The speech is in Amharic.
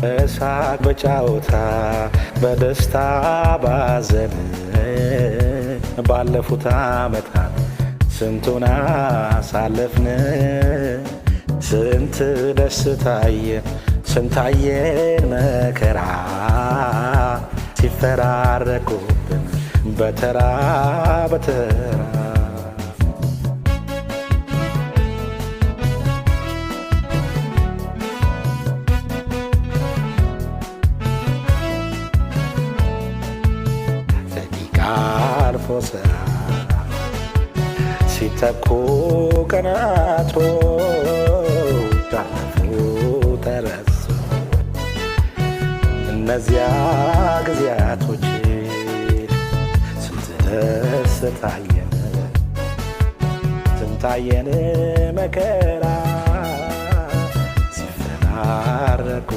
በሳቅ በጫወታ በደስታ ባዘን ባለፉት ዓመታት ስንቱን አሳለፍን። ስንት ደስታየን ስንታየን መከራ ሲፈራረቁብን በተራ በተራ ደቂቃ አልፎ ሰዓት ሲተኩ ቀናቶች አለፉ ተረሱ እነዚያ ጊዜያቶች ስንት ደስታየን ስንታየን መከራ ሲፈራረቁ